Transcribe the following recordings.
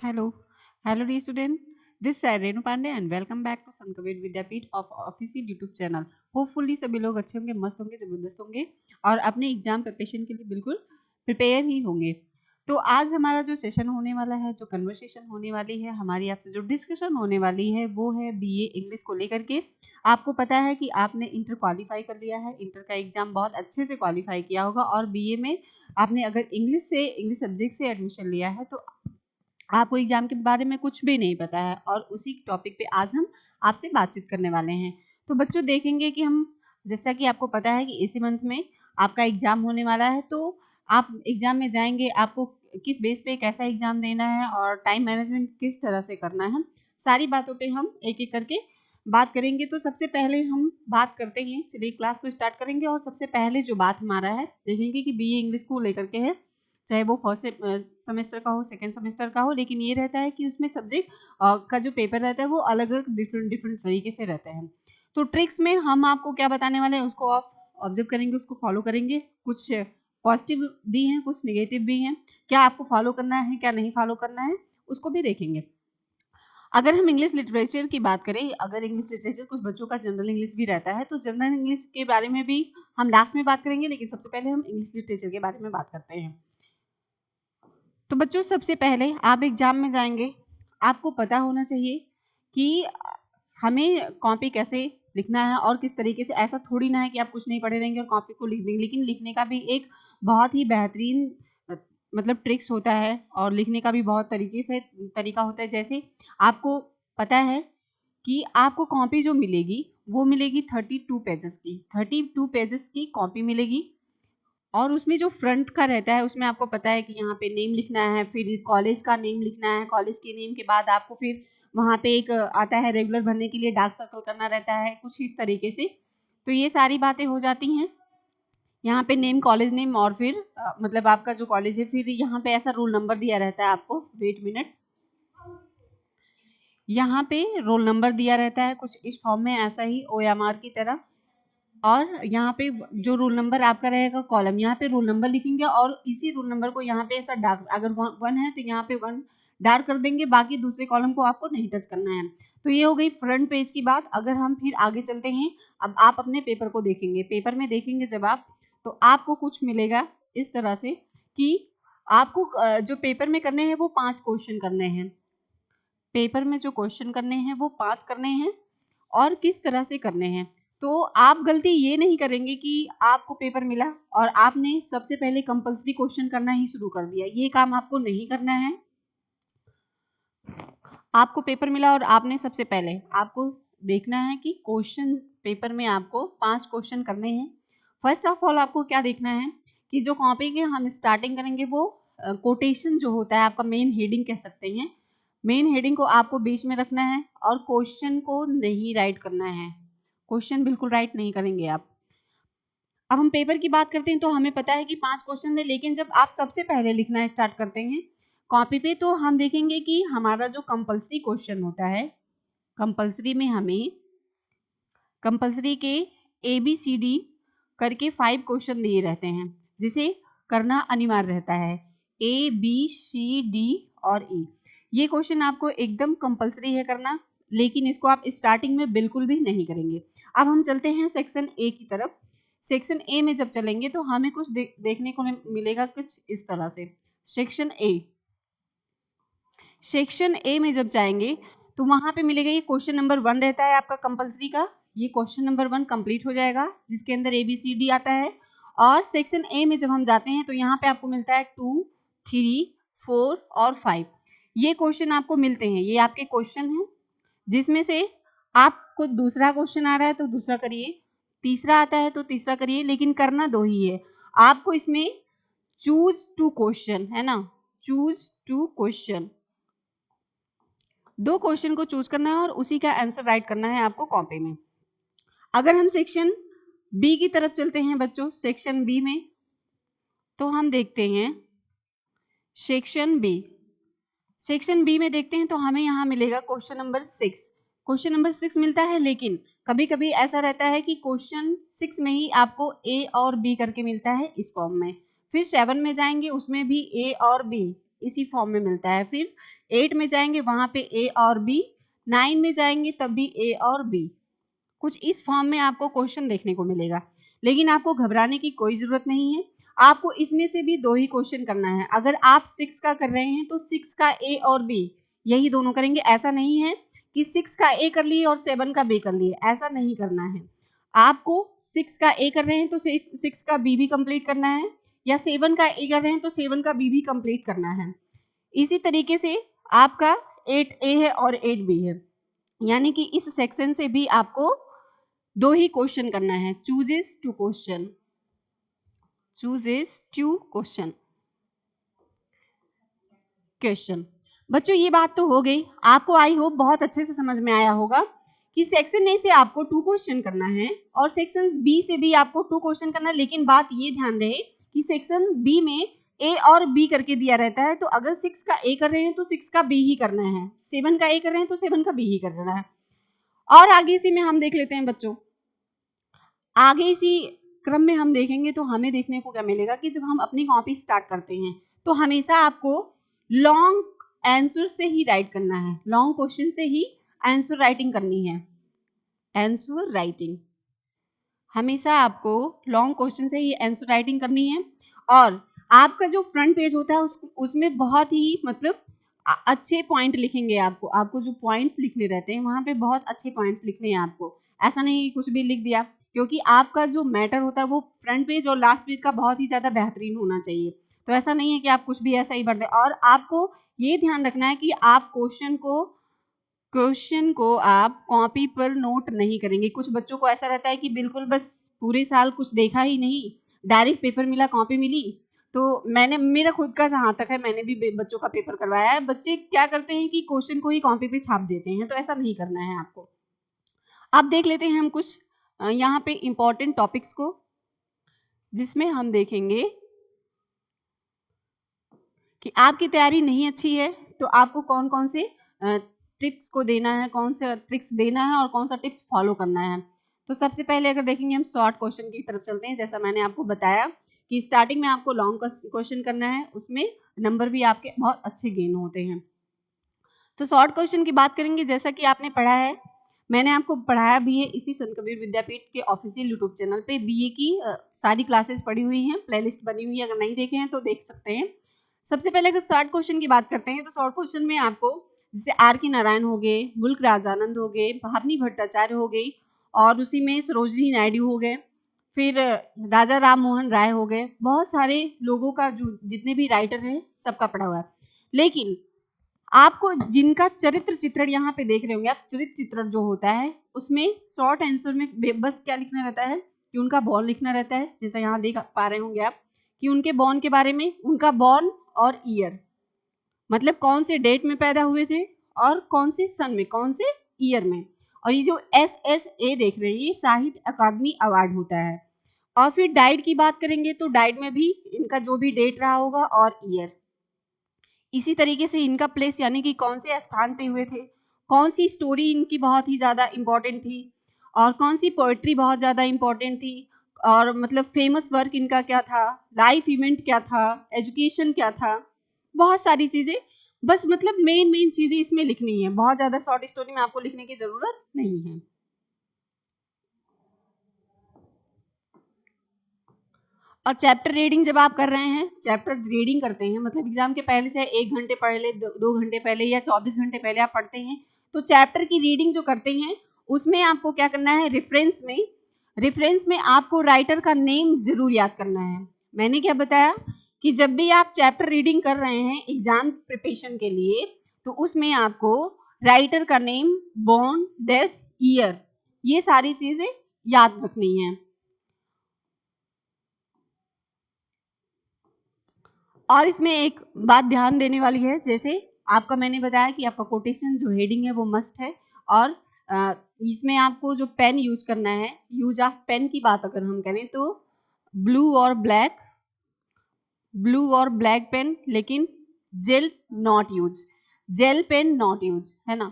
Hello. Hello, dear student. This is Renu Pandey and welcome back to Sankavid Vidyapeeth of official YouTube channel. Hopefully सभी लोग अच्छे होंगे, मस्त होंगे, जबरदस्त होंगे और अपने एग्जाम प्रिपरेशन के लिए बिल्कुल प्रिपेयर ही होंगे। तो आज हमारा जो सेशन होने वाला है, जो कन्वर्सेशन होने वाली है, हमारी आपसे जो डिस्कशन होने वाली है, वो है बीए इंग्लिश को लेकर के। आपको पता है कि आपने इंटर क्वालिफाई कर लिया है, इंटर का एग्जाम बहुत अच्छे से क्वालिफाई किया होगा और बीए में आपने अगर इंग्लिश सब्जेक्ट से एडमिशन लिया है तो आपको एग्जाम के बारे में कुछ भी नहीं पता है और उसी टॉपिक पे आज हम आपसे बातचीत करने वाले हैं। तो बच्चों देखेंगे कि हम, जैसा कि आपको पता है कि इसी मंथ में आपका एग्जाम होने वाला है, तो आप एग्जाम में जाएंगे, आपको किस बेस पे कैसा एग्जाम देना है और टाइम मैनेजमेंट किस तरह से करना है, सारी बातों पे हम एक एक करके बात करेंगे। तो सबसे पहले हम बात करते हैं, चलिए क्लास को स्टार्ट करेंगे और सबसे पहले जो बात हमारा है, देखेंगे कि बीए इंग्लिश को लेकर के है, चाहे वो फर्स्ट सेमेस्टर का हो, सेकेंड सेमेस्टर का हो, लेकिन ये रहता है कि उसमें सब्जेक्ट का जो पेपर रहता है वो अलग अलग डिफरेंट डिफरेंट तरीके से रहते हैं। तो ट्रिक्स में हम आपको क्या बताने वाले हैं उसको आप ऑब्जर्व करेंगे, उसको फॉलो करेंगे। कुछ पॉजिटिव भी हैं, कुछ नेगेटिव भी हैं, क्या आपको फॉलो करना है, क्या नहीं फॉलो करना है, उसको भी देखेंगे। अगर हम इंग्लिश लिटरेचर की बात करें, अगर इंग्लिश लिटरेचर कुछ बच्चों का जनरल इंग्लिश भी रहता है, तो जनरल इंग्लिश के बारे में भी हम लास्ट में बात करेंगे, लेकिन सबसे पहले हम इंग्लिश लिटरेचर के बारे में बात करते हैं। तो बच्चों सबसे पहले आप एग्जाम में जाएंगे, आपको पता होना चाहिए कि हमें कॉपी कैसे लिखना है और किस तरीके से। ऐसा थोड़ी ना है कि आप कुछ नहीं पढ़े रहेंगे और कॉपी को लिख देंगे, लेकिन लिखने का भी एक बहुत ही बेहतरीन मतलब ट्रिक्स होता है और लिखने का भी बहुत तरीका होता है। जैसे आपको पता है कि आपको कॉपी जो मिलेगी वो मिलेगी 32 पेजेस की, 32 पेजेस की कॉपी मिलेगी और उसमें जो फ्रंट का रहता है उसमें आपको पता है कि यहाँ पे नेम लिखना है, फिर कॉलेज का नेम लिखना है, कॉलेज के नेम के बाद आपको फिर वहाँ पे एक आता है रेगुलर भरने के लिए, डार्क सर्कल करना रहता है कुछ इस तरीके से। तो ये सारी बातें हो जाती हैं यहाँ पे, नेम, कॉलेज नेम और फिर मतलब आपका जो कॉलेज है, फिर यहाँ पे ऐसा रोल नंबर दिया रहता है आपको, वेट मिनट, यहाँ पे रोल नंबर दिया रहता है कुछ इस फॉर्म में, ऐसा ही OMR की तरह। और यहाँ पे जो रोल नंबर आपका रहेगा कॉलम, यहाँ पे रोल नंबर लिखेंगे और इसी रोल नंबर को यहाँ पे ऐसा डार्क, अगर 1 है तो यहाँ पे 1 डार्क कर देंगे, बाकी दूसरे कॉलम को आपको नहीं टच करना है। तो ये हो गई फ्रंट पेज की बात। अगर हम फिर आगे चलते हैं, अब आप अपने पेपर को देखेंगे, पेपर में देखेंगे जब आप, तो आपको कुछ मिलेगा इस तरह से कि आपको जो पेपर में करने हैं वो 5 क्वेश्चन करने हैं, पेपर में जो क्वेश्चन करने हैं वो 5 करने हैं और किस तरह से करने हैं। तो आप गलती ये नहीं करेंगे कि आपको पेपर मिला और आपने सबसे पहले कंपल्सरी क्वेश्चन करना ही शुरू कर दिया, ये काम आपको नहीं करना है। आपको पेपर मिला और आपने सबसे पहले आपको देखना है कि क्वेश्चन पेपर में आपको 5 क्वेश्चन करने हैं। फर्स्ट ऑफ ऑल आपको क्या देखना है कि जो कॉपी के हम स्टार्टिंग करेंगे वो कोटेशन जो होता है, आपका मेन हेडिंग कह सकते हैं, मेन हेडिंग को आपको बीच में रखना है और क्वेश्चन को नहीं राइट करना है, क्वेश्चन बिल्कुल राइट नहीं करेंगे आप। अब हम पेपर की बात करते हैं तो हमें पता है कि 5 क्वेश्चन है, लेकिन जब आप सबसे पहले लिखना स्टार्ट करते हैं कॉपी पे, तो हम देखेंगे कि हमारा जो कंपल्सरी क्वेश्चन होता है, कंपल्सरी में हमें कंपल्सरी के ABCD करके 5 क्वेश्चन दिए रहते हैं, जिसे करना अनिवार्य रहता है, ABCD और E। ये क्वेश्चन आपको एकदम कंपल्सरी है करना, लेकिन इसको आप स्टार्टिंग में बिल्कुल भी नहीं करेंगे। अब हम चलते हैं सेक्शन ए की तरफ। सेक्शन ए में जब चलेंगे तो हमें कुछ देखने को मिलेगा कुछ इस तरह से। सेक्शन ए में जब जाएंगे तो वहां पे मिलेगा, ये क्वेश्चन नंबर 1 रहता है आपका कंपल्सरी का, ये क्वेश्चन नंबर 1 कंप्लीट हो जाएगा जिसके अंदर ABCD आता है। और सेक्शन ए में जब हम जाते हैं तो यहाँ पे आपको मिलता है 2, 3, 4 और 5, ये क्वेश्चन आपको मिलते हैं, ये आपके क्वेश्चन हैं, जिसमें से आपको दूसरा क्वेश्चन आ रहा है तो दूसरा करिए, तीसरा आता है तो तीसरा करिए, लेकिन करना 2 ही है आपको इसमें। चूज 2 क्वेश्चन है ना, चूज 2 क्वेश्चन, 2 क्वेश्चन को चूज करना है और उसी का आंसर राइट करना है आपको कॉपी में। अगर हम सेक्शन बी की तरफ चलते हैं बच्चों, सेक्शन बी में तो हम देखते हैं सेक्शन बी, सेक्शन बी में देखते हैं तो हमें यहाँ मिलेगा क्वेश्चन नंबर 6, क्वेश्चन नंबर 6 मिलता है, लेकिन कभी कभी ऐसा रहता है कि क्वेश्चन 6 में ही आपको A और B करके मिलता है इस फॉर्म में। फिर 7 में जाएंगे उसमें भी A और B, इसी फॉर्म में मिलता है। फिर 8 में जाएंगे वहां पे ए और बी, 9 में जाएंगे तब भी ए और बी, कुछ इस फॉर्म में आपको क्वेश्चन देखने को मिलेगा। लेकिन आपको घबराने की कोई जरूरत नहीं है, आपको इसमें से भी 2 ही क्वेश्चन करना है। अगर आप 6 का कर रहे हैं तो 6 का ए और बी यही दोनों करेंगे। ऐसा नहीं है कि 6 का ए कर लिए और 7 का बी कर लिए, ऐसा नहीं करना है। आपको 6 का ए कर रहे हैं तो 6 का बी भी कंप्लीट करना है, या 7 का ए कर रहे हैं तो 7 का बी भी कंप्लीट करना है। इसी तरीके से आपका 8 ए है और 8 बी है, यानी कि इस सेक्शन से भी आपको 2 ही क्वेश्चन करना है। Chooses to question, chooses to question. बच्चों ये बात तो हो गई, आपको आई होप बहुत अच्छे से समझ में आया होगा कि सेक्शन ए से आपको 2 क्वेश्चन करना है और सेक्शन बी से भी आपको 2 क्वेश्चन करना है। लेकिन बात ये ध्यान रहे कि सेक्शन बी में ए और बी करके दिया रहता है, तो अगर 6 का ए कर रहे हैं तो 6 का बी ही करना है, 7 का ए कर रहे हैं तो 7 का बी ही करना है। और आगे इसी में हम देख लेते हैं बच्चों, आगे इसी क्रम में हम देखेंगे तो हमें देखने को क्या मिलेगा कि जब हम अपनी कॉपी स्टार्ट करते हैं तो हमेशा आपको लॉन्ग आंसर से ही राइट करना है, लॉन्ग क्वेश्चन से ही आंसर राइटिंग करनी है। आंसर राइटिंग हमेशा आपको लॉन्ग क्वेश्चन से ही आंसर राइटिंग करनी है। और आपका जो फ्रंट पेज होता है उसमें बहुत ही मतलब अच्छे पॉइंट लिखेंगे। आपको जो पॉइंट्स लिखने रहते हैं वहां पे बहुत अच्छे पॉइंट्स लिखने हैं आपको, ऐसा नहीं कुछ भी लिख दिया, क्योंकि आपका जो मैटर होता है वो फ्रंट पेज और लास्ट पेज का बहुत ही ज्यादा बेहतरीन होना चाहिए। तो ऐसा नहीं है कि आप कुछ भी ऐसा ही भर दें। और आपको ये ध्यान रखना है कि आप क्वेश्चन को आप कॉपी पर नोट नहीं करेंगे। कुछ बच्चों को ऐसा रहता है कि बिल्कुल बस पूरे साल कुछ देखा ही नहीं, डायरेक्ट पेपर मिला, कॉपी मिली। तो मेरा खुद का जहां तक है, मैंने भी बच्चों का पेपर करवाया है। बच्चे क्या करते हैं कि क्वेश्चन को ही कॉपी पे छाप देते हैं, तो ऐसा नहीं करना है आपको। अब देख लेते हैं हम कुछ यहाँ पे इंपॉर्टेंट टॉपिक्स को, जिसमें हम देखेंगे कि आपकी तैयारी नहीं अच्छी है तो आपको कौन कौन से टिप्स को देना है, कौन सा ट्रिक्स देना है और कौन सा टिप्स फॉलो करना है। तो सबसे पहले अगर देखेंगे हम शॉर्ट क्वेश्चन की तरफ चलते हैं। जैसा मैंने आपको बताया कि स्टार्टिंग में आपको लॉन्ग क्वेश्चन करना है, उसमें नंबर भी आपके बहुत अच्छे गेन होते हैं। तो शॉर्ट क्वेश्चन की बात करेंगे, जैसा कि आपने पढ़ा है, मैंने आपको पढ़ाया भी है इसी संत कबीर विद्यापीठ के ऑफिशियल यूट्यूब चैनल पे। बीए की सारी क्लासेस पढ़ी हुई हैं, प्लेलिस्ट बनी हुई है, अगर नहीं देखे हैं तो देख सकते हैं। सबसे पहले अगर शॉर्ट क्वेश्चन की बात करते हैं तो शॉर्ट क्वेश्चन में आपको जैसे आर के नारायण हो गए, मुल्क राजानंद हो गए, भावनी भट्टाचार्य हो गई, और उसी में सरोजनी नायडू हो गए, फिर राजा राम मोहन राय हो गए। बहुत सारे लोगों का जो जितने भी राइटर हैं सबका पढ़ा हुआ है। लेकिन आपको जिनका चरित्र चित्रण यहाँ पे देख रहे होंगे आप, चरित्र चित्रण जो होता है उसमें शॉर्ट आंसर में बस क्या लिखना रहता है कि उनका बॉर्न लिखना रहता है। जैसा यहाँ देख पा रहे होंगे आप कि उनके बॉर्न के बारे में, उनका बॉर्न और ईयर, मतलब कौन से डेट में पैदा हुए थे और कौन से सन में, कौन से ईयर में। और ये जो SSA देख रहे हैं ये साहित्य अकादमी अवार्ड होता है। और फिर डाइट की बात करेंगे तो डाइट में भी इनका जो भी डेट रहा होगा और ईयर। इसी तरीके से इनका प्लेस यानी कि कौन से स्थान पे हुए थे, कौन सी स्टोरी इनकी बहुत ही ज्यादा इंपॉर्टेंट थी, और कौन सी पोएट्री बहुत ज्यादा इंपॉर्टेंट थी, और मतलब फेमस वर्क इनका क्या था, लाइफ इवेंट क्या था, एजुकेशन क्या था, बहुत सारी चीजें। बस मतलब मेन चीजें इसमें लिखनी है, बहुत ज्यादा शॉर्ट स्टोरी में आपको लिखने की जरूरत नहीं है। और चैप्टर रीडिंग जब आप कर रहे हैं, चैप्टर रीडिंग करते हैं मतलब एग्जाम के पहले, चाहे 1 घंटे पहले, 2 घंटे पहले या 24 घंटे पहले आप पढ़ते हैं, तो चैप्टर की रीडिंग जो करते हैं उसमें आपको क्या करना है, रेफरेंस में आपको राइटर का नेम जरूर याद करना है। मैंने क्या बताया कि जब भी आप चैप्टर रीडिंग कर रहे हैं एग्जाम प्रिपरेशन के लिए, तो उसमें आपको राइटर का नेम, बॉर्न, डेथ, ईयर, ये सारी चीजें याद रखनी है। और इसमें एक बात ध्यान देने वाली है, जैसे आपका मैंने बताया कि आपका कोटेशन जो हेडिंग है वो मस्ट है। और इसमें आपको जो पेन यूज करना है, यूज ऑफ पेन की बात अगर हम करें तो ब्लू और ब्लैक पेन, लेकिन gel not use, gel pen not use, है ना,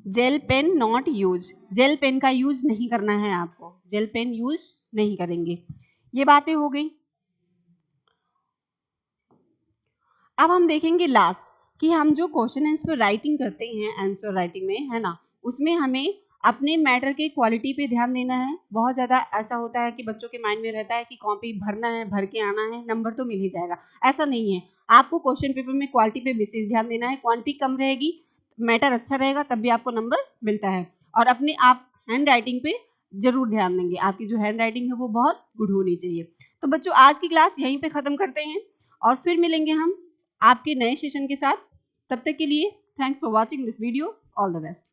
gel pen not use, gel pen का यूज नहीं करना है आपको, जेल पेन यूज नहीं करेंगे। ये बातें हो गई। अब हम देखेंगे लास्ट कि हम जो क्वेश्चन आंसर राइटिंग करते हैं आंसर राइटिंग में, है ना, उसमें हमें अपने मैटर के क्वालिटी पे ध्यान देना है। बहुत ज़्यादा ऐसा होता है कि बच्चों के माइंड में रहता है कि कॉपी भरना है, भर के आना है, नंबर तो मिल ही जाएगा। ऐसा नहीं है, आपको क्वेश्चन पेपर में क्वालिटी पे विशेष ध्यान देना है। क्वांटिटी कम रहेगी, मैटर अच्छा रहेगा, तब भी आपको नंबर मिलता है। और अपने आप हैंड राइटिंग पे जरूर ध्यान देंगे, आपकी जो हैंड राइटिंग है वो बहुत गुड होनी चाहिए। तो बच्चों आज की क्लास यहीं पे खत्म करते हैं और फिर मिलेंगे हम आपके नए सेशन के साथ। तब तक के लिए thanks for watching this video. All the best.